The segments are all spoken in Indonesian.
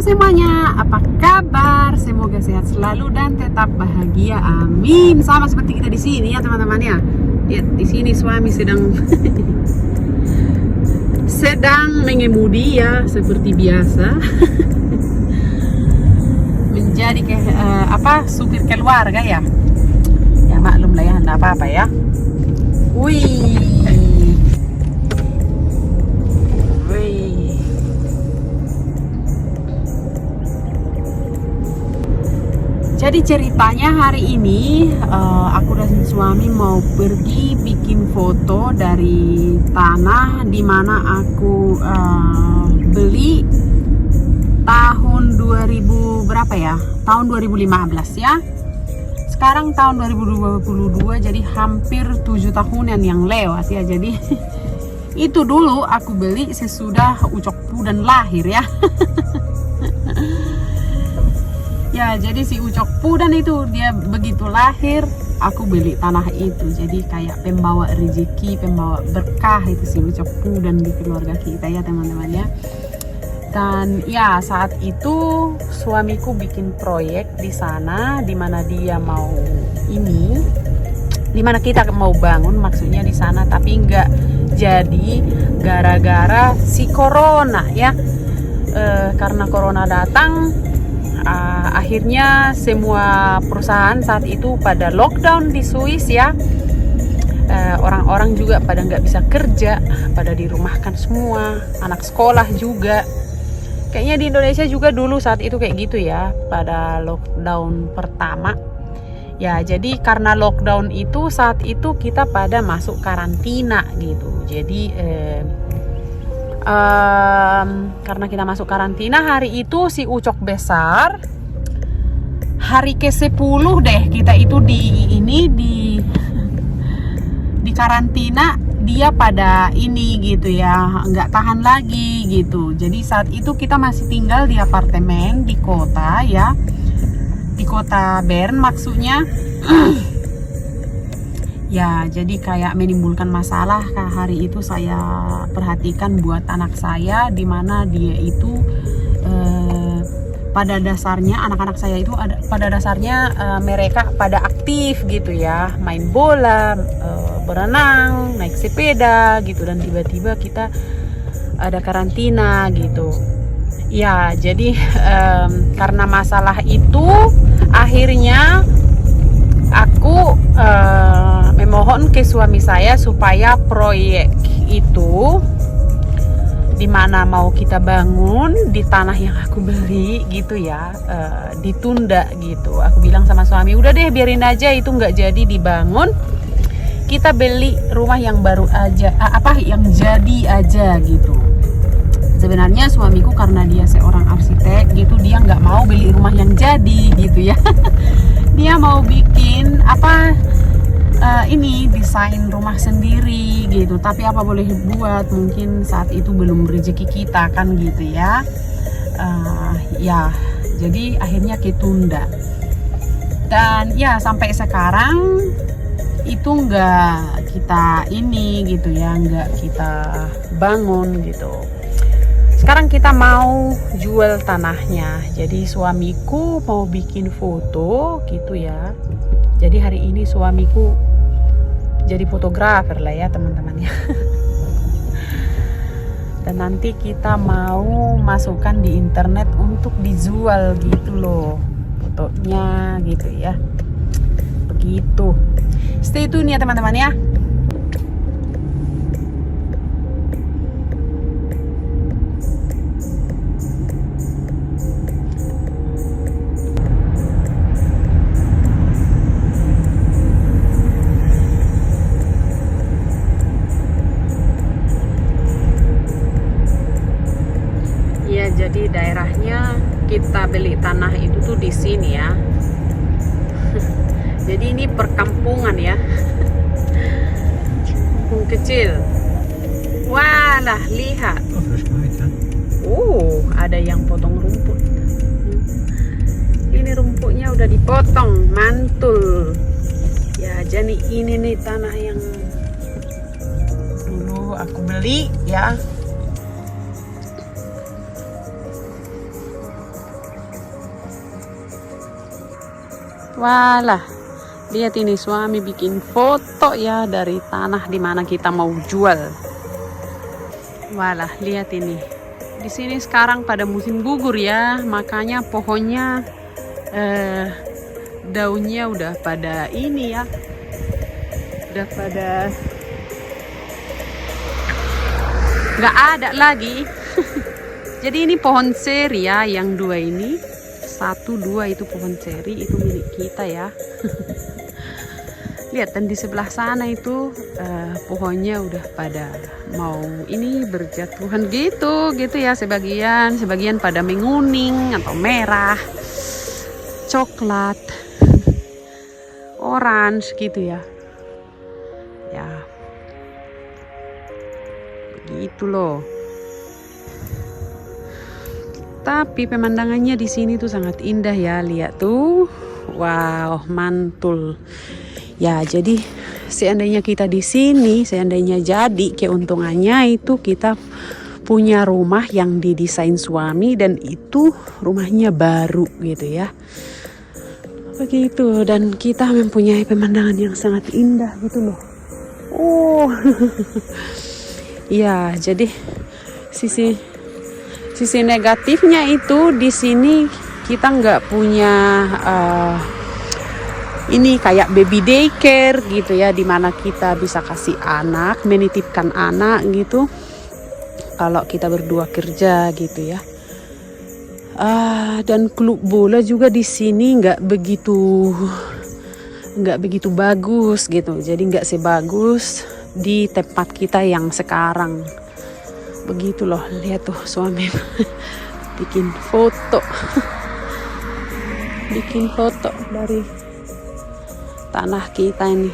semuanya, apa kabar? Semoga sehat selalu dan tetap bahagia. Amin. Sama seperti kita di sini ya teman-teman ya. Lihat di sini suami sedang mengemudi ya seperti biasa. Menjadi supir keluarga ya. Ya maklum lah ya, enggak apa-apa ya. Wih. Jadi ceritanya hari ini aku dan suami mau pergi bikin foto dari tanah dimana aku beli tahun 2000 berapa ya? Tahun 2015 ya. Sekarang tahun 2022, jadi hampir 7 tahunan yang lewat ya. Jadi itu dulu aku beli sesudah Ucok Pudan lahir ya. Ya, jadi si Ucok Pudan itu dia begitu lahir, aku beli tanah itu. Jadi kayak pembawa rezeki, pembawa berkah itu si Ucok Pudan di keluarga kita ya teman-teman ya. Dan ya saat itu suamiku bikin proyek di sana, dimana dia mau dimana kita mau bangun maksudnya di sana, tapi nggak jadi gara-gara si corona ya. Karena corona datang. Akhirnya semua perusahaan saat itu pada lockdown di Swiss ya. Orang-orang juga pada nggak bisa kerja, pada dirumahkan semua, anak sekolah juga. Kayaknya di Indonesia juga dulu saat itu kayak gitu ya, pada lockdown pertama. Ya jadi karena lockdown itu saat itu kita pada masuk karantina gitu. Jadi karena kita masuk karantina hari itu si Ucok besar hari ke-10 deh kita itu di karantina, dia pada ini gitu ya, nggak tahan lagi gitu. Jadi saat itu kita masih tinggal di apartemen di kota ya, di kota Bern maksudnya. Ya, jadi kayak menimbulkan masalah. Hari itu saya perhatikan buat anak saya, dimana dia itu pada dasarnya anak-anak saya itu pada dasarnya mereka pada aktif gitu ya, main bola, berenang, naik sepeda gitu, dan tiba-tiba kita ada karantina gitu. Ya, jadi karena masalah itu akhirnya aku memohon ke suami saya supaya proyek itu dimana mau kita bangun di tanah yang aku beli gitu ya, ditunda gitu. Aku bilang sama suami, udah deh biarin aja itu nggak jadi dibangun, kita beli rumah yang baru aja, yang jadi aja gitu. Sebenarnya suamiku karena dia seorang arsitek gitu, dia nggak mau beli rumah yang jadi gitu ya. Dia mau bikin desain rumah sendiri gitu. Tapi apa boleh buat, mungkin saat itu belum rezeki kita kan gitu ya. Ya jadi akhirnya ketunda. Dan ya sampai sekarang itu nggak kita gitu ya, nggak kita bangun gitu. Sekarang kita mau jual tanahnya. Jadi suamiku mau bikin foto gitu ya. Jadi hari ini suamiku jadi fotografer lah ya teman-teman ya. Dan nanti kita mau masukkan di internet untuk dijual gitu loh fotonya gitu ya. Begitu. Stay tune ya teman-teman ya. Jadi daerahnya kita beli tanah itu tuh di sini ya. Jadi ini perkampungan ya. Kampung kecil. Walah, lihat. Ada yang potong rumput. Ini rumputnya udah dipotong, mantul. Ya, jadi ini nih tanah yang dulu aku beli ya. Walah, lihat ini suami bikin foto ya dari tanah di mana kita mau jual. Walah, lihat ini. Di sini sekarang pada musim gugur ya, makanya pohonnya daunnya udah pada ini ya. Udah pada nggak ada lagi. Jadi ini pohon seri ya, yang dua ini. 1, 2 itu pohon ceri, itu milik kita ya. Lihat, dan di sebelah sana itu pohonnya udah pada mau ini berjatuhan gitu ya, sebagian pada menguning atau merah, coklat, orange gitu ya. Ya, begitu loh. Tapi pemandangannya di sini tuh sangat indah ya, lihat tuh. Wow, mantul. Ya, jadi seandainya kita di sini, seandainya jadi keuntungannya itu kita punya rumah yang didesain suami dan itu rumahnya baru gitu ya. Begitu, dan kita mempunyai pemandangan yang sangat indah gitu loh. Oh. Ya, jadi sisi negatifnya itu di sini kita nggak punya ini kayak baby daycare gitu ya, dimana kita bisa kasih anak, menitipkan anak gitu kalau kita berdua kerja gitu ya. Dan klub bola juga di sini nggak begitu bagus gitu, jadi nggak sebagus di tempat kita yang sekarang. Begitu loh, lihat tuh suami bikin foto dari tanah kita ini.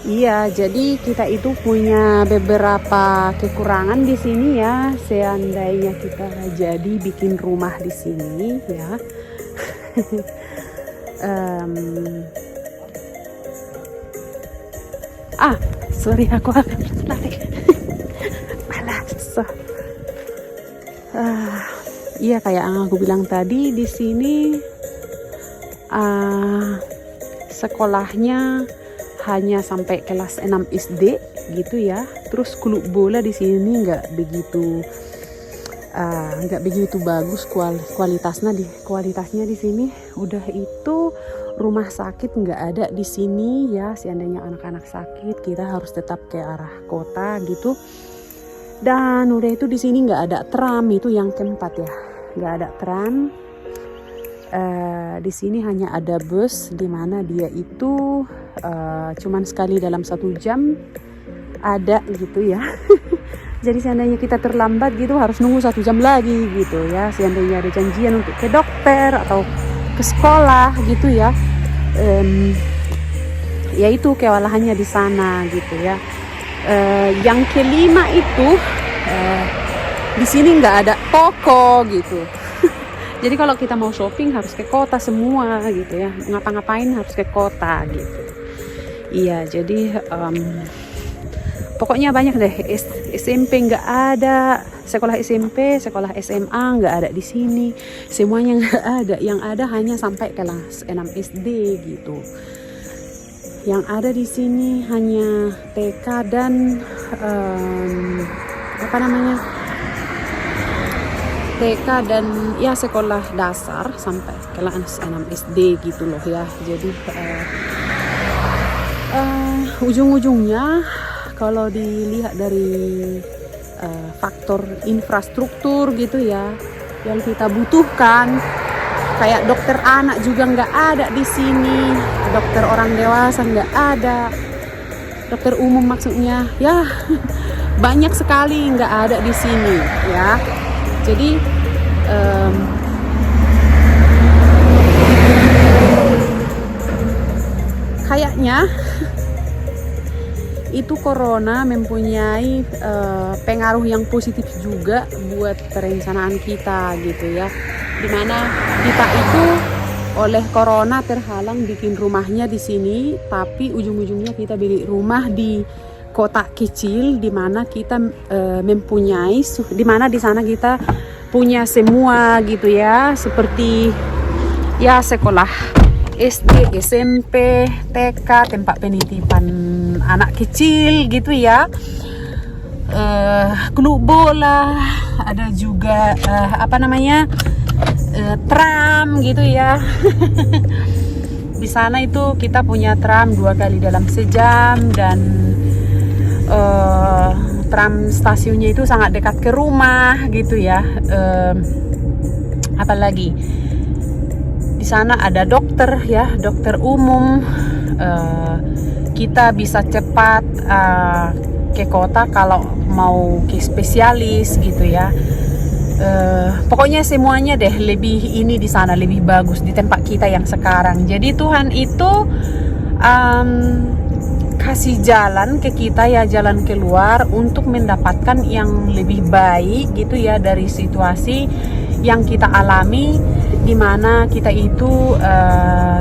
Iya, jadi kita itu punya beberapa kekurangan di sini ya. Seandainya kita jadi bikin rumah di sini ya. Sorry, aku akan lari. Malas. Iya, kayak yang aku bilang tadi, di sini sekolahnya hanya sampai kelas 6 SD gitu ya. Terus klub bola di sini nggak begitu bagus kualitasnya di sini. Udah itu rumah sakit nggak ada di sini ya. Seandainya anak-anak sakit kita harus tetap ke arah kota gitu. Dan udah itu di sini nggak ada tram, itu yang keempat ya, nggak ada tram. Di sini hanya ada bus, di mana dia itu cuman sekali dalam 1 jam ada gitu ya. Jadi seandainya kita terlambat gitu harus nunggu 1 jam lagi gitu ya. Seandainya ada janjian untuk ke dokter atau ke sekolah gitu ya, yaitu kewalahannya di sana gitu ya. Yang kelima itu di sini nggak ada toko gitu. Jadi kalau kita mau shopping harus ke kota semua gitu ya, ngapa-ngapain harus ke kota gitu. Iya, jadi pokoknya banyak deh. SMP nggak ada, sekolah SMP, sekolah SMA nggak ada di sini, semuanya nggak ada. Yang ada hanya sampai kelas 6 SD gitu. Yang ada di sini hanya TK dan TK dan ya sekolah dasar sampai kelas 6 SD gitu loh ya. Jadi ujung-ujungnya kalau dilihat dari faktor infrastruktur gitu ya yang kita butuhkan, kayak dokter anak juga nggak ada di sini, dokter orang dewasa nggak ada, dokter umum maksudnya ya. Banyak sekali nggak ada di sini ya. Jadi kayaknya itu corona mempunyai pengaruh yang positif juga buat perencanaan kita gitu ya. Dimana kita itu oleh corona terhalang bikin rumahnya di sini, tapi ujung-ujungnya kita beli rumah di kota kecil, di mana kita di sana kita punya semua gitu ya, seperti ya sekolah SD, SMP, TK, tempat penitipan anak kecil gitu ya, klub bola, ada juga tram gitu ya. Di sana itu kita punya tram 2 kali dalam sejam, dan tram stasiunnya itu sangat dekat ke rumah gitu ya. Apalagi di sana ada dokter ya, dokter umum. Kita bisa cepat ke kota kalau mau ke spesialis gitu ya. Pokoknya semuanya deh lebih ini di sana lebih bagus di tempat kita yang sekarang. Jadi Tuhan itu kasih jalan ke kita ya, jalan keluar untuk mendapatkan yang lebih baik gitu ya dari situasi yang kita alami, di mana kita itu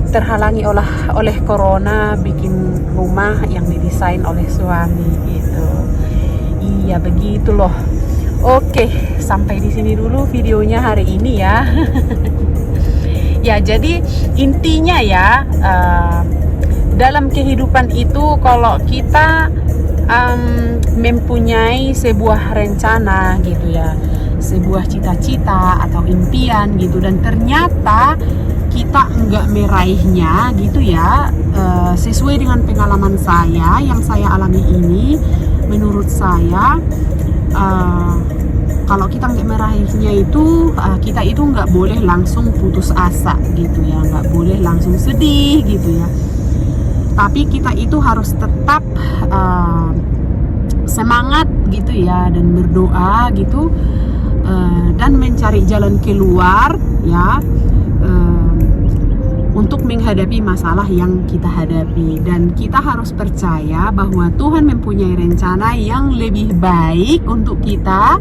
terhalangi oleh corona, bikin rumah yang didesain oleh suami gitu. Iya begitu loh. Oke, sampai di sini dulu videonya hari ini ya. Ya, jadi intinya ya, dalam kehidupan itu kalau kita mempunyai sebuah rencana gitu ya, sebuah cita-cita atau impian gitu, dan ternyata kita enggak meraihnya gitu ya, sesuai dengan pengalaman saya yang saya alami ini, menurut saya kalau kita nggak meraihnya itu, kita itu nggak boleh langsung putus asa gitu ya, nggak boleh langsung sedih gitu ya. Tapi kita itu harus tetap semangat gitu ya, dan berdoa gitu, dan mencari jalan keluar ya, untuk menghadapi masalah yang kita hadapi. Dan kita harus percaya bahwa Tuhan mempunyai rencana yang lebih baik untuk kita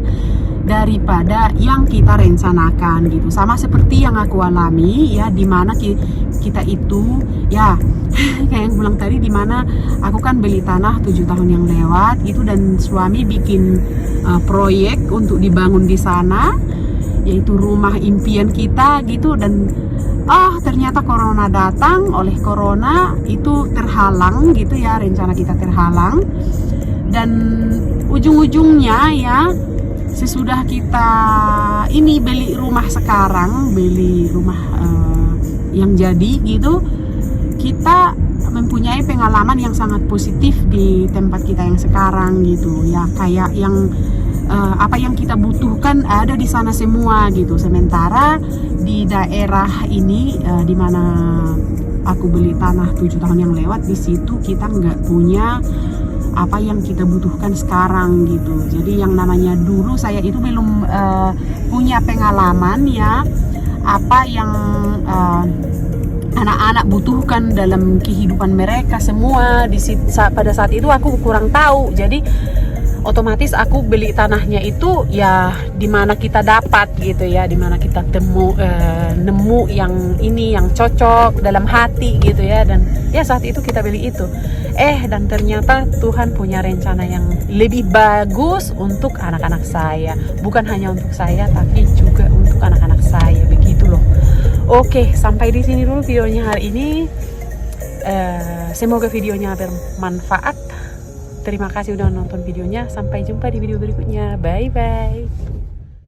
daripada yang kita rencanakan gitu. Sama seperti yang aku alami ya, dimana kita itu ya kayak yang bilang tadi, dimana aku kan beli tanah 7 tahun yang lewat gitu, dan suami bikin proyek untuk dibangun di sana, yaitu rumah impian kita gitu. Dan ternyata corona datang, oleh corona itu terhalang gitu ya, rencana kita terhalang. Dan ujung-ujungnya ya, sesudah kita ini beli rumah sekarang, beli rumah yang jadi gitu, kita mempunyai pengalaman yang sangat positif di tempat kita yang sekarang gitu ya, kayak yang apa yang kita butuhkan ada di sana semua gitu. Sementara di daerah ini di mana aku beli tanah 7 tahun yang lewat, di situ kita nggak punya apa yang kita butuhkan sekarang gitu. Jadi yang namanya dulu saya itu belum punya pengalaman ya, apa yang anak-anak butuhkan dalam kehidupan mereka semua. Pada saat itu aku kurang tahu, jadi otomatis aku beli tanahnya itu ya di mana kita dapat gitu ya, di mana kita nemu yang ini yang cocok dalam hati gitu ya. Dan ya saat itu kita beli itu. Dan ternyata Tuhan punya rencana yang lebih bagus untuk anak-anak saya. Bukan hanya untuk saya, tapi juga untuk anak-anak saya, begitu loh. Oke, sampai di sini dulu videonya hari ini. Semoga videonya bermanfaat. Terima kasih udah nonton videonya. Sampai jumpa di video berikutnya. Bye bye.